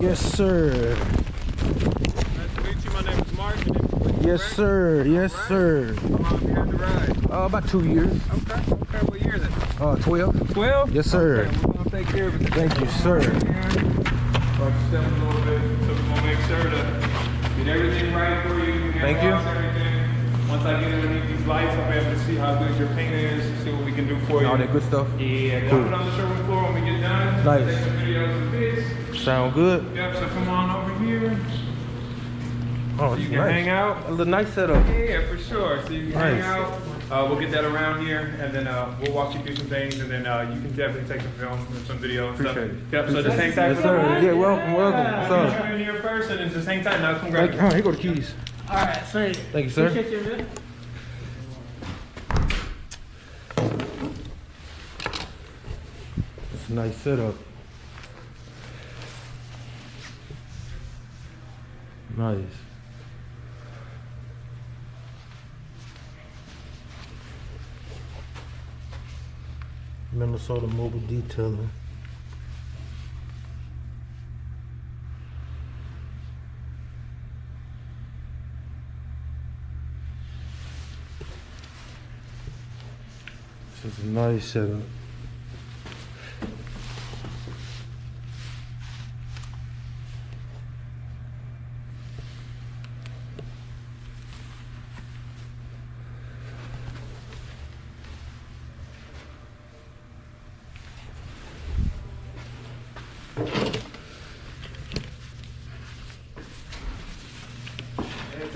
Yes, sir. Nice to meet you. My name is Mark. Yes, sir. Yes, sir. How long have you had the ride? About 2 years. Okay. What year is it? 12. 12? Yes, sir. Okay, we're going to take care of it. Thank you, sir. Step a little bit, so we're going to make sure to get everything right for you. Thank you. Everything. Once I get underneath these lights, I'll be able to see how good your paint is, see what we can do for you. All that good stuff? Yeah, Cool. I'll put on the showroom floor when we get done. Nice. Take some videos of this. Sound good. Yep, so come on over here. Oh, So you can hang out. A little nice setup. Yeah, for sure. So you can hang out. We'll get that around here, and then we'll walk you through some things, and then you can definitely take some film and some video and Appreciate stuff. it. Yep, so just hang tight. Yes, sir. Yeah, welcome. What's I'll up? get you in here first, and then just hang tight. Now, Thank you. Here go the keys. All right, sweet. Thank you, sir. Appreciate you, man. It's a nice setup. Nice. Minnesota Mobile Detailing. This is a nice setup.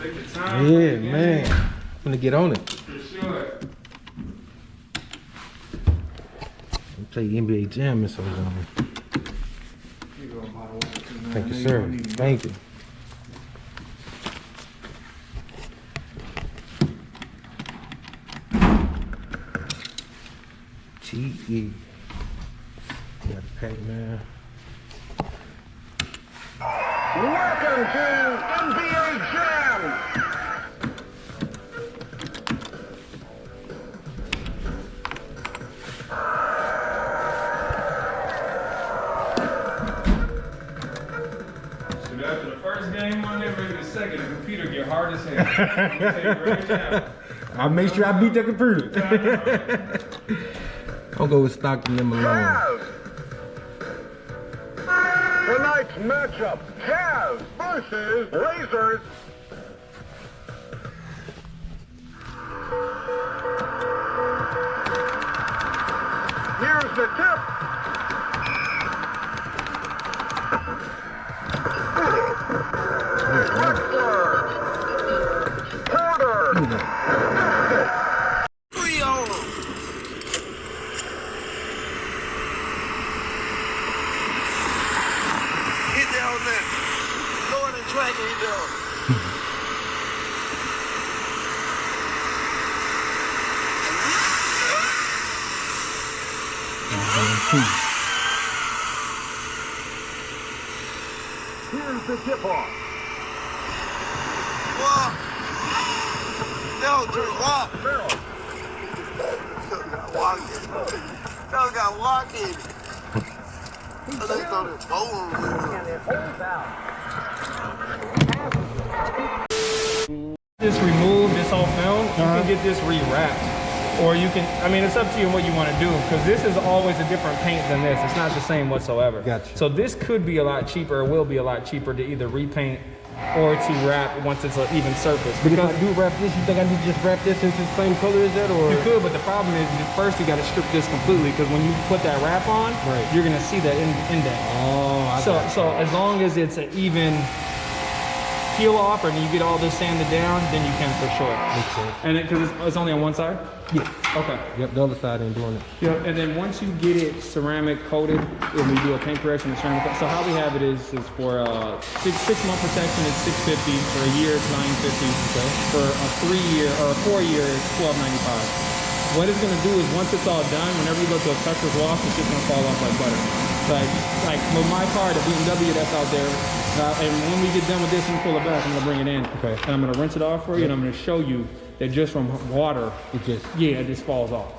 Take your time. Yeah, man. I'm gonna get on it. For sure. Play NBA Jam and so on. You go, bottle water too, man. Thank I you, know sir. gonna need it. Thank you. T.E. Got a pack, man. Welcome to NBA Jam! So after the first game on there, maybe the second, the computer get hard as hell. I'm gonna tell you right now. I'll make sure I beat that computer. I'll go with Stockton and Malone. Jazz! Tonight's matchup, Jazz versus Blazers. Here's the tip. Porter. Three on them. He's down there. Going and tracking, he does. Here's the tip-off. What? No, just walk. Got walking. They started bowling Just remove this whole film, you can get this rewrapped. Or you can, I mean, it's up to you what you want to do, because this is always a different paint than this. It's not the same whatsoever. Gotcha. So this could be a lot cheaper, or will be a lot cheaper to either repaint or to wrap once it's an even surface. But if I do wrap this, you think I need to just wrap this into the same color as that, or? You could, but the problem is that first you got to strip this completely, because when you put that wrap on, you're going to see that indent. Oh, So as long as it's an even peel off, and you get all this sanded down, then you can for sure. Makes sense. And because it's only on one side? Yeah. Okay. Yep, the other side ain't doing it. Yeah, and then once you get it ceramic coated, when we do a paint correction, the ceramic. So how we have it is for 6-month protection, it's $650. For a year, it's $950. Okay. For a 3-year or a 4-year, it's $12.95. What it's gonna do is once it's all done, whenever you go to a Texas wash, it's just gonna fall off like butter. Like with my car, the BMW that's out there, and when we get done with this and pull it back, I'm gonna bring it in. Okay. And I'm gonna rinse it off for you, and I'm gonna show you that just from water, it just falls off.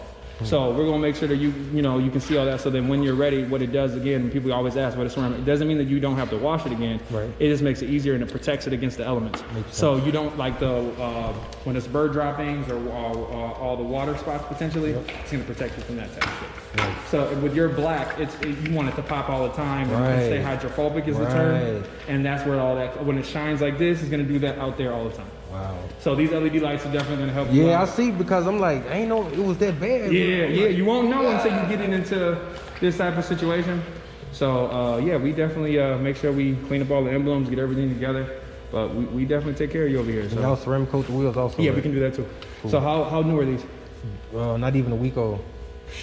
So we're gonna make sure that you can see all that. So then when you're ready, what it does again, people always ask what is ceramic. It doesn't mean that you don't have to wash it again. Right. It just makes it easier and it protects it against the elements. So you don't like the when it's bird droppings or all the water spots potentially. It's gonna protect you from that type of shit. Right. So with your black, you want it to pop all the time. Right. And stay hydrophobic is the term, and that's where all that. When it shines like this, it's gonna do that out there all the time. Wow. So these LED lights are definitely gonna help you. Yeah, I see, because I'm like, I ain't know it was that bad. Yeah, you won't know until you get it into this type of situation. So yeah, we definitely make sure we clean up all the emblems, get everything together. But we definitely take care of you over here. So y'all ceramic coat the wheels also. yeah, right? we can do that too. Cool. So how new are these? Not even a week old.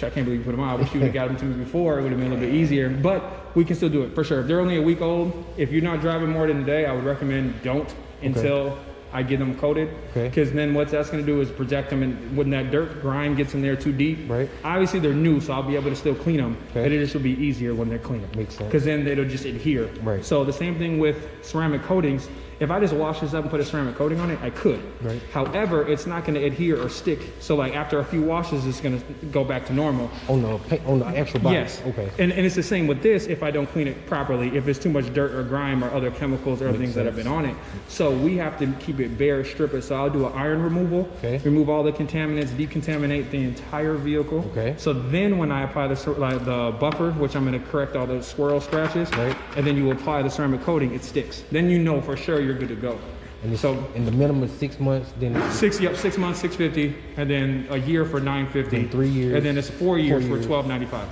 I can't believe you put them out. I wish you would have got them to me before. It would have been a little bit easier. But we can still do it for sure. If they're only a week old, if you're not driving more than a day, I would recommend don't until I get them coated. Okay. Because then what that's going to do is protect them, and when that dirt grime gets in there too deep, right? Obviously they're new, so I'll be able to still clean them. Okay. But it just will be easier when they're cleaner. Makes sense. Because then it'll just adhere. Right. So the same thing with ceramic coatings. If I just wash this up and put a ceramic coating on it, I could. Right. However, it's not going to adhere or stick. So like after a few washes, it's going to go back to normal. On the actual body. Yes. Okay. And it's the same with this if I don't clean it properly, if it's too much dirt or grime or other chemicals or other things that have been on it. So we have to keep it bare, strip it. So I'll do an iron removal, remove all the contaminants, decontaminate the entire vehicle. Okay. So then when I apply the buffer, which I'm going to correct all those swirl scratches, and then you apply the ceramic coating, it sticks. Then you know for sure you're good to go. And so in the minimum is 6 months, then 6 months, $650, and then a year for $950. Then 3 years. And then it's 4 years for $12.95.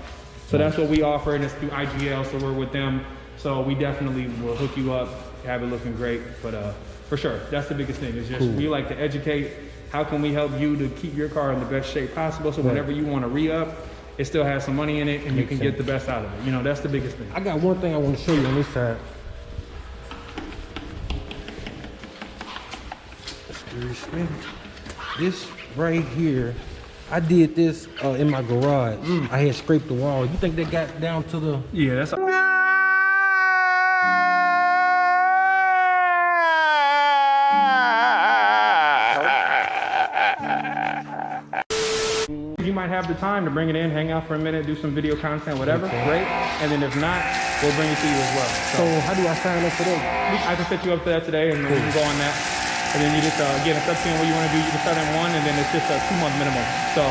So that's what we offer, and it's through IGL, so we're with them. So we definitely will hook you up, have it looking great. But for sure, that's the biggest thing. Is just we like to educate. How can we help you to keep your car in the best shape possible? So whenever you want to re-up, it still has some money in it, and you can get the best out of it. You know, that's the biggest thing. I got one thing I want to show you on this side. This right here, I did this in my garage. I had scraped the wall. You think that got down to the... Yeah, that's... You might have the time to bring it in, hang out for a minute, do some video content, whatever, great. And then if not, we'll bring it to you as well. So how do I sign up for that? I can set you up for that today, and then we can go on that. And then you just, again, it's up to you what you want to do. You can start in one, and then it's just a 2-month minimum. So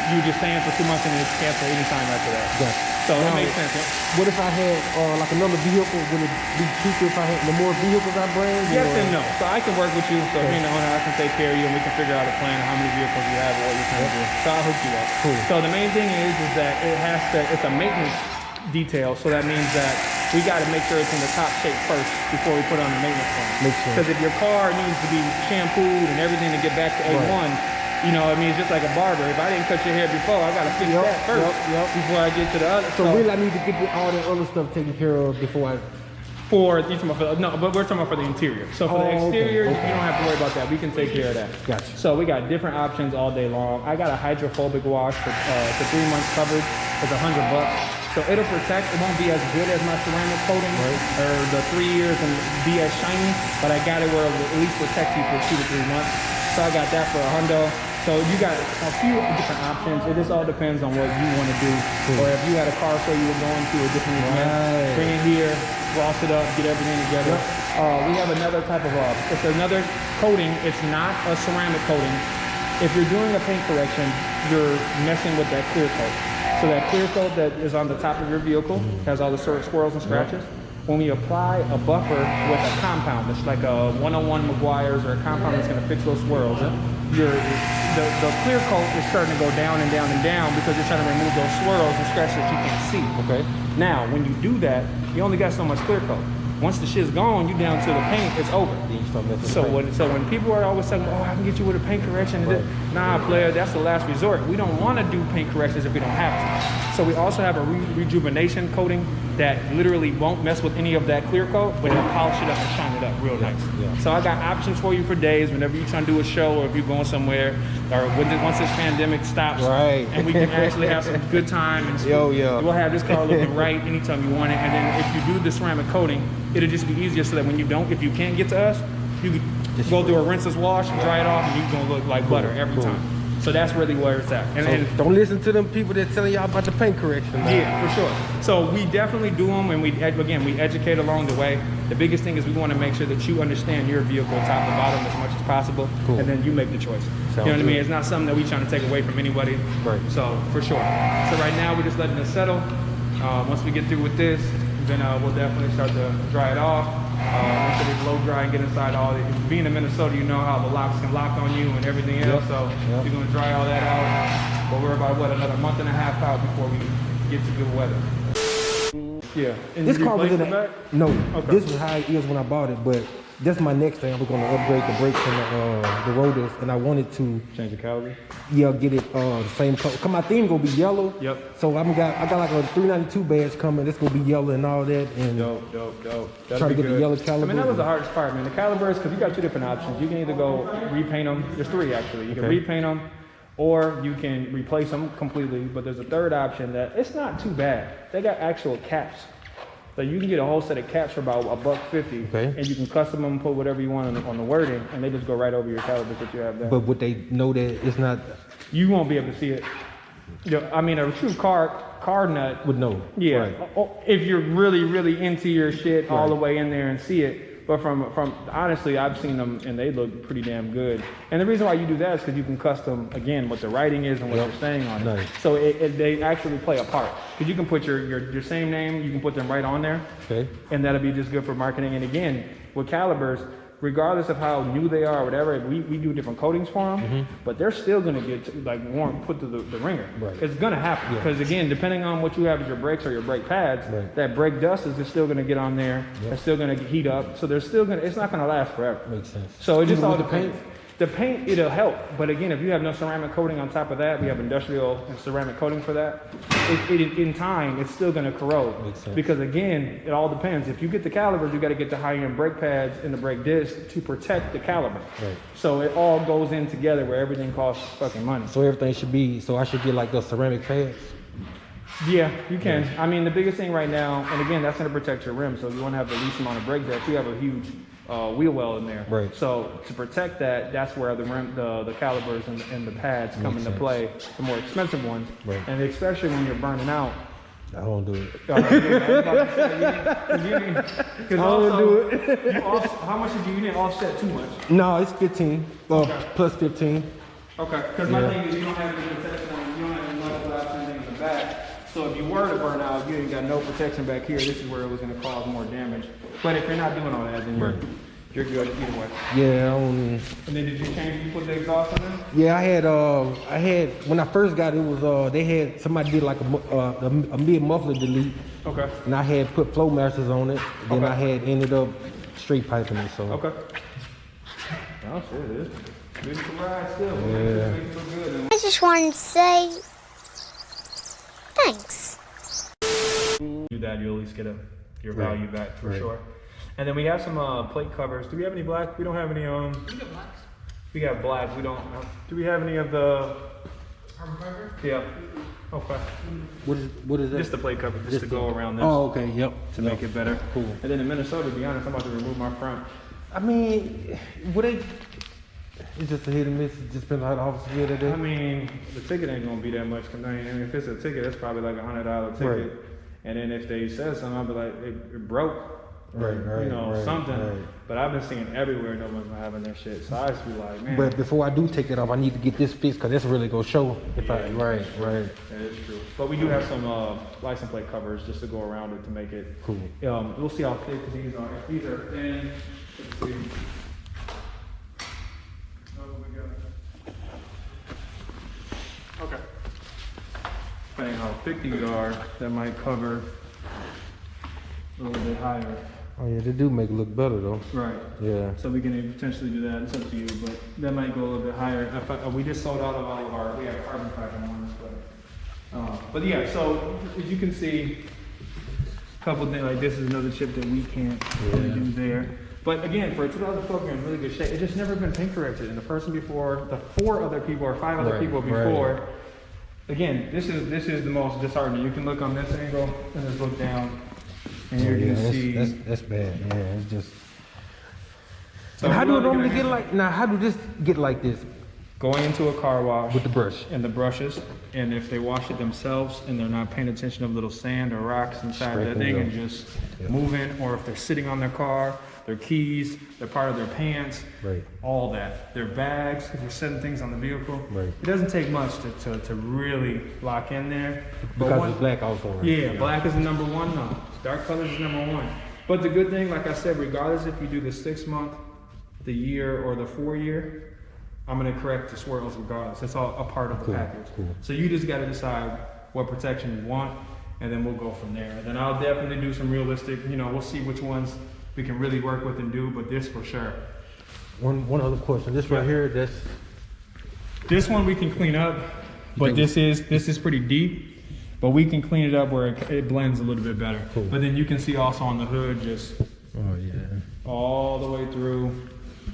you just stay in for 2 months and then it's cancel anytime after that. Gotcha. So that makes sense. What if I had like another vehicle? Would it be cheaper if I had the more vehicles I bring? Yes and no. So I can work with you. So being the owner, I can take care of you, and we can figure out a plan of how many vehicles you have and what you're trying to do. So I'll hook you up. Cool. So the main thing is that it's a maintenance detail. So that means that we got to make sure it's in the top shape first before we put on the maintenance plan. Makes sense. Because if your car needs to be shampooed and everything to get back to A1, you know, I mean, it's just like a barber. If I didn't cut your hair before, I got to fix that first before I get to the other. So really, I need to get all that other stuff taken care of before I... No, but we're talking about for the interior. So for the exterior, you don't have to worry about that. We can take care of that. Gotcha. So we got different options all day long. I got a hydrophobic wash for 3 months covered. It's $100. So it'll protect. It won't be as good as my ceramic coating or the 3 years and be as shiny, but I got it where it will at least protect you for 2 to 3 months. So I got that for $100. So you got a few different options. It just all depends on what you want to do. Or if you had a car show you were going to a different event, bring it here, gloss it up, get everything together. We have another type of, it's another coating. It's not a ceramic coating. If you're doing a paint correction, you're messing with that clear coat. So that clear coat that is on the top of your vehicle has all the swirls and scratches. When we apply a buffer with a compound, it's like a 101 Meguiar's or a compound that's going to fix those swirls, the clear coat is starting to go down and down and down because you're trying to remove those swirls and scratches that you can't see. Okay. Now, when you do that, you only got so much clear coat. Once the shit's gone, you down to the paint, it's over. So when people are always saying, oh, I can get you with a paint correction, nah, player, that's the last resort. We don't want to do paint corrections if we don't have to. So we also have a rejuvenation coating that literally won't mess with any of that clear coat, but it'll polish it up and shine it up real nice. So I got options for you for days whenever you're trying to do a show or if you're going somewhere, or once this pandemic stops, and we can actually have some good time. And we'll have this car looking right anytime you want it. And then if you do the ceramic coating, it'll just be easier so that when if you can't get to us, you can go do a rinseless wash, dry it off, and you're gonna look like butter every time. So that's really where it's at. And So don't listen to them people that telling y'all about the paint correction. yeah, for sure. So we definitely do them, and we educate along the way. The biggest thing is we want to make sure that you understand your vehicle top to bottom as much as possible, Cool. and then you make the choice. Sounds You know what I mean? good. It's not something that we're trying to take away from anybody. Right. So for sure. So right now we're just letting it settle. Once we get through with this, then we'll definitely start to dry it off. Once it is low dry and get inside all the, being in Minnesota, you know how the locks can lock on you and everything else. Yep. So Yep. you're gonna dry all that out. But we're about what, another month and a half out before we get to good weather. Yeah. And This you car was in replaced the it back? no. Okay. This was how it is when I bought it, but that's my next thing. I'm gonna upgrade the brakes and the rotors, and I wanted to Change the caliber. get it the same color. Cause my theme gonna be yellow. Yep. So I got like a 392 badge coming. It's gonna be yellow and all that, and Dope. That'll try to be get the good. yellow I caliber. mean, that was the hardest part, man. The calibers, because you got two different options. You can either go repaint them. There's three, actually. You can Okay. repaint them, or you can replace them completely. But there's a third option that it's not too bad. They got actual caps. So you can get a whole set of caps for about $150, Okay. and you can custom them, put whatever you want on the wording, and they just go right over your calibers that you have there. But would they know that it's not? You won't be able to see it. You know, I mean, a true car nut Would know. yeah, Right. if you're really into your shit all Right. the way in there and see it. But from honestly, I've seen them and they look pretty damn good. And the reason why you do that is because you can custom again what the writing is and what Yep. you're saying on it. Nice. So they actually play a part because you can put your same name, you can put them right on there, Okay. and that'll be just good for marketing. And again, with calibers, regardless of how new they are or whatever, we do different coatings for them, but they're still gonna get put to the ringer. Right. It's gonna happen Yeah. because again, depending on what you have as your brakes or your brake pads, Right. that brake dust is just still gonna get on there. Yep. It's still gonna heat up, so there's still gonna. It's not gonna last forever. Makes sense. So it just Even all with the depends. The paint, it'll help, but again, if you have no ceramic coating on top of that, we have industrial and ceramic coating for that. In time, it's still going to corrode. Makes sense. Because again, it all depends. If you get the calibers, you got to get the high-end brake pads and the brake disc to protect the caliber. Right. So it all goes in together where everything costs fucking money. So everything should be. So I should get like the ceramic pads. Yeah, you can. I mean, the biggest thing right now, and again, that's going to protect your rim. So if you want to have the least amount of brake depth, you have a huge wheel well in there. Right. So to protect that, that's where the rim, the calibers and the pads come Makes into sense. play, the more expensive ones. Right. And especially when you're burning out. I don't do it. I don't do it. How much did you didn't offset too much? No, it's 15. Plus 15. Okay. Because Yeah. my thing is you don't have any protection on, you don't have any much glass or anything in the back. So if you were to burn out, you ain't got no protection back here. This is where it was going to cause more damage. But if you're not doing all that, then Right. you're good either way. Yeah. And then did you change? You put the exhaust on there? Yeah, I had when I first got it, was they had somebody did like a mid muffler delete, Okay. and I had put flow masters on it. Then Okay. I had ended up straight piping it. So Okay. Oh shit, it is. Beautiful ride still. Yeah. Make it look good. I just wanted to say thanks. Do that, you at least get your Right. value back for Right. sure. And then we have some plate covers. Do we have any black? We don't have any. We got blacks. We got black. We don't. Do we have any of the? Yeah. Okay. what is that? Just the plate cover, just to go around this Oh, okay. Yep. to make it better. Cool. And then in Minnesota, to be honest, I'm about to remove my front. I mean, it's just a hit and miss. It just depends on how the officer feel that day. I mean, the ticket ain't gonna be that much. I mean, if it's a ticket, it's probably like $100 ticket. Right. And then if they said something, I'll be like, it broke. Right, You know, right, something. right. But I've been seeing everywhere no one's not having that shit. So I just be like, man. But before I do take it off, I need to get this fixed because that's really gonna show if I Yeah. right. That is true. But we do have some license plate covers just to go around it to make it Cool. We'll see how thick these are. If these are thin, let's see. Oh, what we got? Okay. Depending how thick these are, that might cover a little bit higher. Oh yeah, they do make it look better though. Right. Yeah. So we can potentially do that. It's up to you, but that might go a little bit higher. We just sold out of all of our. We have carbon fiber ones, but yeah. So as you can see, a couple things like this is another chip that we can't really do there. But again, for a 2012, you're in really good shape. It's just never been paint corrected. And the person before, the 4 other people or 5 other Right, people before. Again, this is the most disheartening. You can look on this angle and just look down, and you're Yeah, gonna see. that's bad. Yeah, it's just. So And how we're do it gonna normally get get like? Now, how do this get like this? going into a car wash With the brush. and the brushes, and if they wash it themselves and they're not paying attention of little sand or rocks inside Scrape that thing them and up. just moving, or if they're sitting on their car, their keys, they're part of their pants, Right. all that. Their bags, if they're setting things on the vehicle. Right. It doesn't take much to really lock in there. But Because one- it's black also. Right? yeah, black is the number one now. Dark colors is number one. But the good thing, like I said, regardless if you do the 6 month, the year, or the 4 year, I'm gonna correct the swirls regardless. It's all a part of the Cool, package. cool. So you just gotta decide what protection you want, and then we'll go from there. Then I'll definitely do some realistic, we'll see which ones we can really work with and do, but this for sure. One other question. This right here, that's This one we can clean up, but this is pretty deep, but we can clean it up where it blends a little bit better. Cool. But then you can see also on the hood, just oh yeah. all the way through.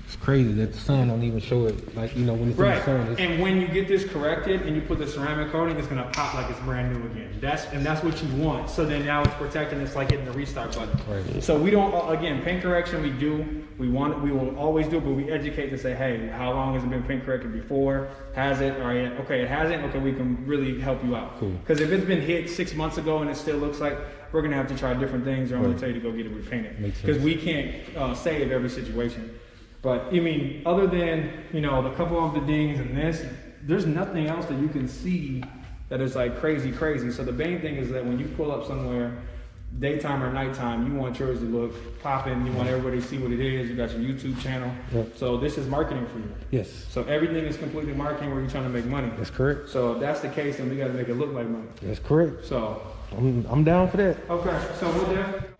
It's crazy that the sun don't even show it. Like when it's in the sun, it's, And when you get this corrected and you put the ceramic coating, it's gonna pop like it's brand new again. That's what you want. So then now it's protecting. It's like hitting the restart button. Right. So we don't, again, paint correction we do. We will always do it, but we educate to say, hey, how long has it been paint corrected before? Has it? All right. Okay, it hasn't. Okay, we can really help you out. Cool. Because if it's been hit 6 months ago and it still looks like, we're gonna have to try different things, or I'm gonna tell you to go get it repainted. Makes sense. Because we can't save every situation. But I mean, other than, the couple of the dings and this, there's nothing else that you can see that is like crazy. So the main thing is that when you pull up somewhere, daytime or nighttime, you want yours to look popping. You want everybody to see what it is. You got your YouTube channel. Yep. So this is marketing for you. yes, So everything is completely marketing where you're trying to make money. that's correct. So if that's the case, then we got to make it look like money. That's correct. So, I'm down for that. okay. So we'll